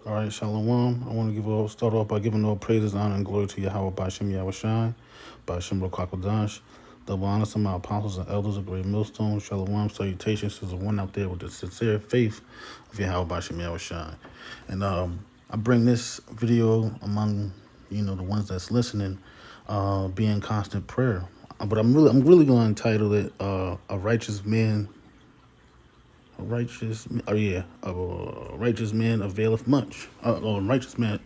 All right, Shalom. I want to start off by giving all praises, honor, and glory to Yahweh Bashem Yahushai, Bashem Rokakodash. Double honor to my apostles and elders of Great Millstone. Shalom, salutations to the one out there with the sincere faith of Yahweh Bashem Yahushai. And I bring this video among the ones that's listening, be in constant prayer. But I'm really going to entitle it "A Righteous Man." A righteous man availeth much. A righteous man,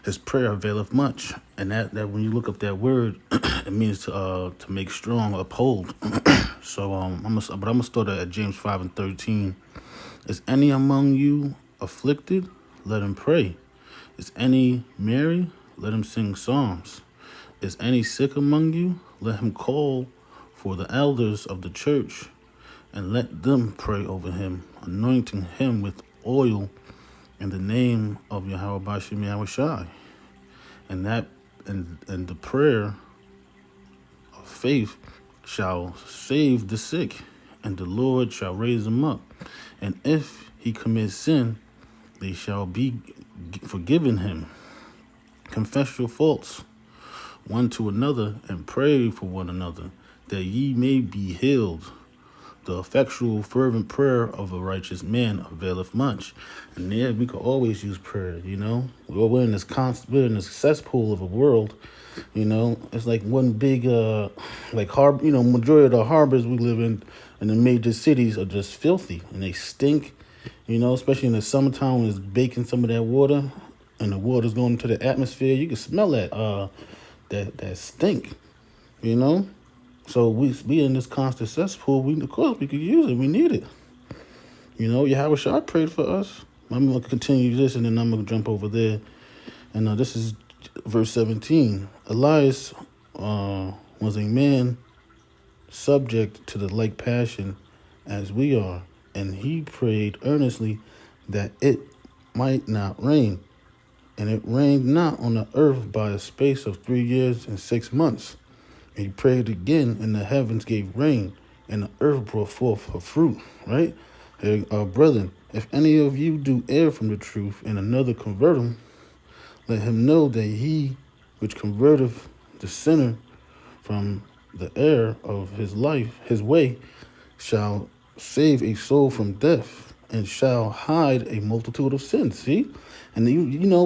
his prayer availeth much, and that when you look up that word, it means to make strong, uphold. So I'm gonna start at James 5:13. Is any among you afflicted? Let him pray. Is any merry? Let him sing psalms. Is any sick among you? Let him call for the elders of the church and let them pray over him, anointing him with oil in the name of Yahweh Bashem Yahushai. And the prayer of faith shall save the sick, and the Lord shall raise him up. And if he commits sin, they shall be forgiven him. Confess your faults one to another, and pray for one another, that ye may be healed. The effectual, fervent prayer of a righteous man availeth much. And yeah, we could always use prayer, We're in this cesspool of a world, It's like one big, like harbor, majority of the harbors we live in the major cities are just filthy and they stink, especially in the summertime when it's baking some of that water and the water's going into the atmosphere. You can smell that stink, you know. So we in this constant cesspool. Of course we could use it. We need it. Yahweh Shah prayed for us. I'm gonna continue this, and then I'm gonna jump over there. And this is verse 17. Elias was a man subject to the like passion as we are, and he prayed earnestly that it might not rain. And it rained not on the earth by a space of 3 years and 6 months. And he prayed again, and the heavens gave rain, and the earth brought forth her fruit. Right? Hey, brethren, if any of you do err from the truth, and another convert him, let him know that he which converteth the sinner from the error of his life, his way, shall save a soul from death, and shall hide a multitude of sins. See? And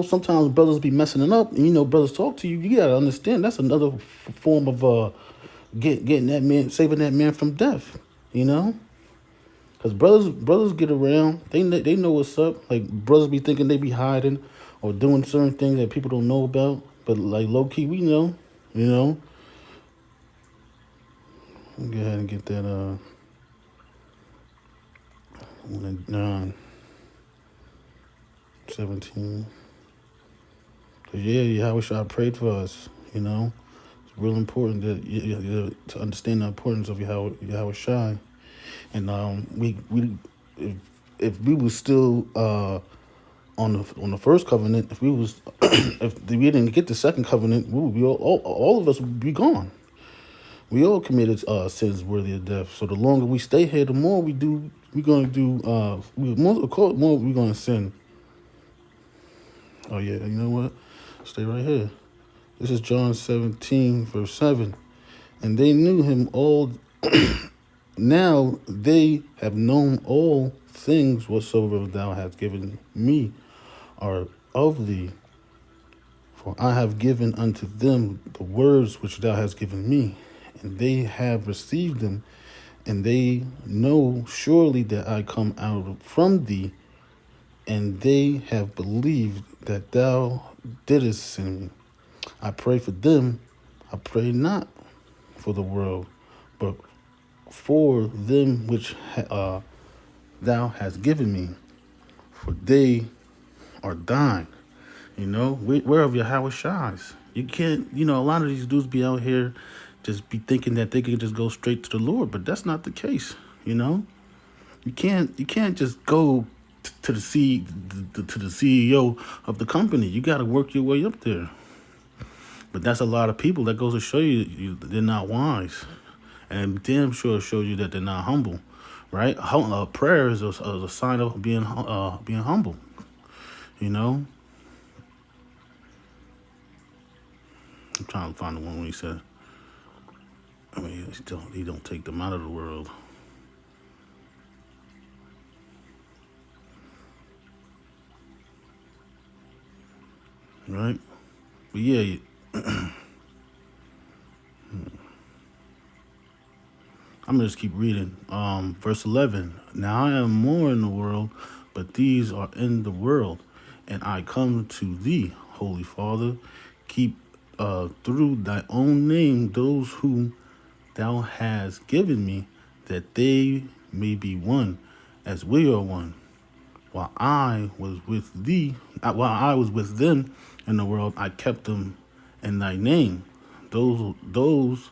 sometimes brothers be messing it up, and brothers talk to you. You gotta understand that's another form of getting that man, saving that man from death. Because brothers get around. They know what's up. Like brothers be thinking they be hiding or doing certain things that people don't know about. But like low key, we know. Go ahead and get that 17. Yeah, Yahweh Shah prayed for us. It's real important that to understand the importance of Yahweh Shai. And if we was still on the first covenant, if we was if we didn't get the second covenant, we would be all of us would be gone. We all committed sins worthy of death. So the longer we stay here, the more we're gonna sin. Oh yeah, you know what? Stay right here. This is John 17, verse 7. And they knew him all. Now they have known all things whatsoever thou hast given me are of thee. For I have given unto them the words which thou hast given me, and they have received them, and they know surely that I come out from thee, and they have believed that thou didst send me. I pray for them. I pray not for the world, but for them which thou hast given me, for they are thine. Whereof Yahweh shines. You can't, a lot of these dudes be out here just be thinking that they can just go straight to the Lord, but that's not the case. You can't just go to the CEO of the company. You got to work your way up there. But that's a lot of people. That goes to show you they're not wise, and damn sure shows you that they're not humble, right? Prayer is a sign of being humble. You know, I'm trying to find the one where he said, I mean, he don't take them out of the world. Right? But yeah, I'm gonna just keep reading. Verse 11. Now I am more in the world, but these are in the world, and I come to thee, Holy Father. Keep through thy own name those whom thou hast given me, that they may be one, as we are one. While I was with them in the world, I kept them in thy name. Those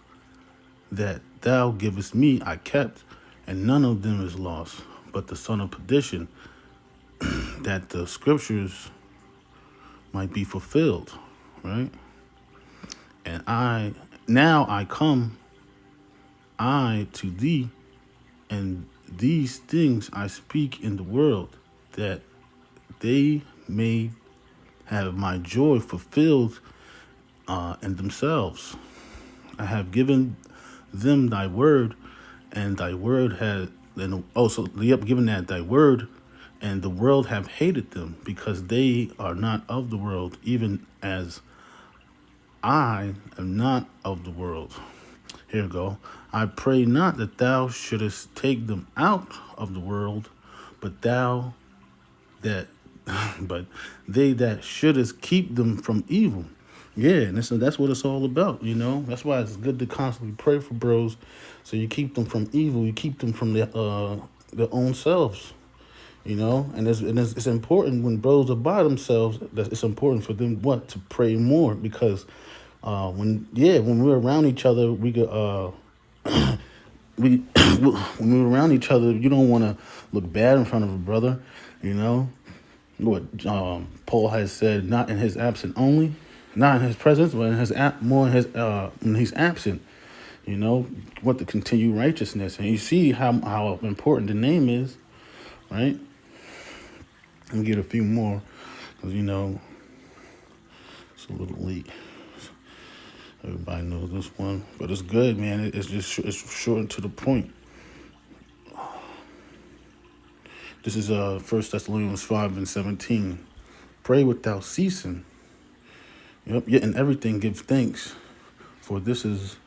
that thou givest me I kept, and none of them is lost, but the son of perdition, that the scriptures might be fulfilled. Right? And I come I to thee, and these things I speak in the world, that they may have my joy fulfilled in themselves. I have given them thy word, and thy word had, and also given that thy word, and the world have hated them, because they are not of the world, even as I am not of the world. Here we go. I pray not that thou shouldest take them out of the world, but thou that but they that shouldest keep them from evil. Yeah, and that's what it's all about, you know. That's why it's good to constantly pray for bros, so you keep them from evil, you keep them from their own selves, you know. And it's important when bros are by themselves. That it's important for them to pray more, because when we're around each other, we could we when we're around each other, you don't want to look bad in front of a brother, you know. What Paul has said, not in his absent only, not in his presence, but in his more in his when he's absent. You know, want to continue righteousness, and you see how important the name is, right? And get a few more, because you know it's a little late. Everybody knows this one, but it's good, man. It's short and to the point. This is 1 Thessalonians 5:17. Pray without ceasing. Yep, yet in everything give thanks, for this is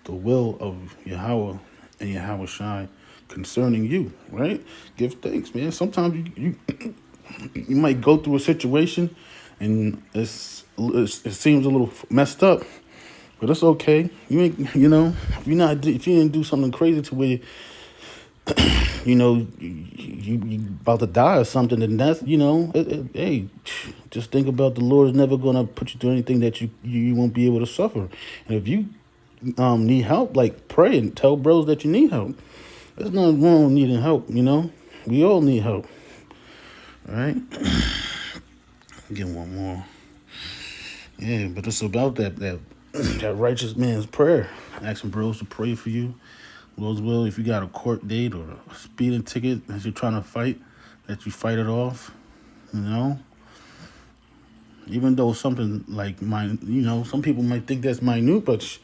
the will of Yahweh and Yahweh Shai concerning you, right? Give thanks, man. Sometimes you might go through a situation and it seems a little messed up, but it's okay. If you didn't do something crazy to where you about to die or something, and that's, hey, just think about, the Lord is never going to put you through anything that you won't be able to suffer. And if you need help, like, pray and tell bros that you need help. There's nothing wrong with needing help, we all need help. All right. Get one more. Yeah, but it's about that righteous man's prayer. Asking bros to pray for you. Lord's will, if you got a court date or a speeding ticket that you're trying to fight, that you fight it off, Even though something like some people might think that's minute, but,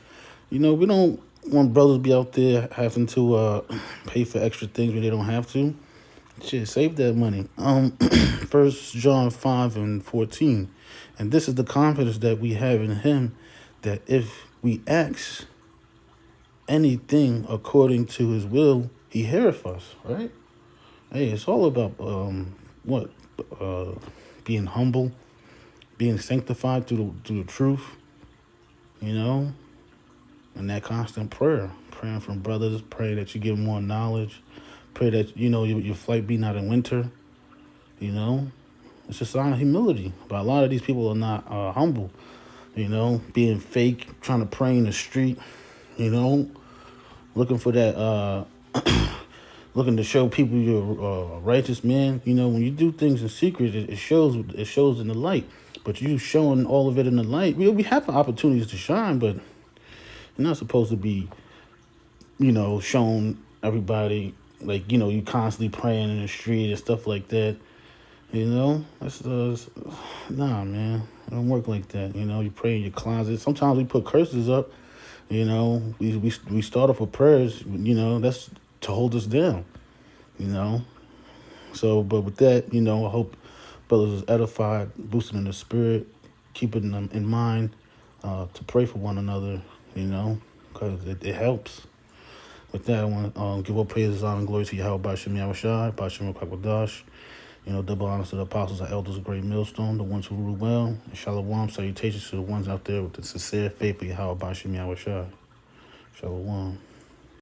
we don't want brothers to be out there having to pay for extra things when they don't have to. Shit, save that money. 1 John 5:14. And this is the confidence that we have in him, that if we ask anything according to his will, he heareth us, right? Hey, it's all about being humble, being sanctified through the truth, and that constant prayer, praying for brothers, pray that you get more knowledge, pray that your flight be not in winter. It's a sign of humility. But a lot of these people are not humble, being fake, trying to pray in the street, looking for that, looking to show people you're a righteous man. When you do things in secret, it shows in the light. But you showing all of it in the light. We have opportunities to shine, but you're not supposed to be, showing everybody, like, you constantly praying in the street and stuff like that. You know, that's nah, man. It don't work like that. You know, you pray in your closet. Sometimes we put curses up. You know, we start off with prayers. You know, that's to hold us down. You know, so but with that, you know, I hope brothers is edified, boosted in the spirit, keeping them in mind to pray for one another. You know, because it helps. With that, I want to give all praises, honor, and glory to Yahweh Bashim Yahushai, Bashim Kwakwadosh. You know, double honors to the apostles and elders of Great Millstone, the ones who rule well. And Shalom, salutations to the ones out there with the sincere faith of Yahweh Bashim Yahushai. Shalom.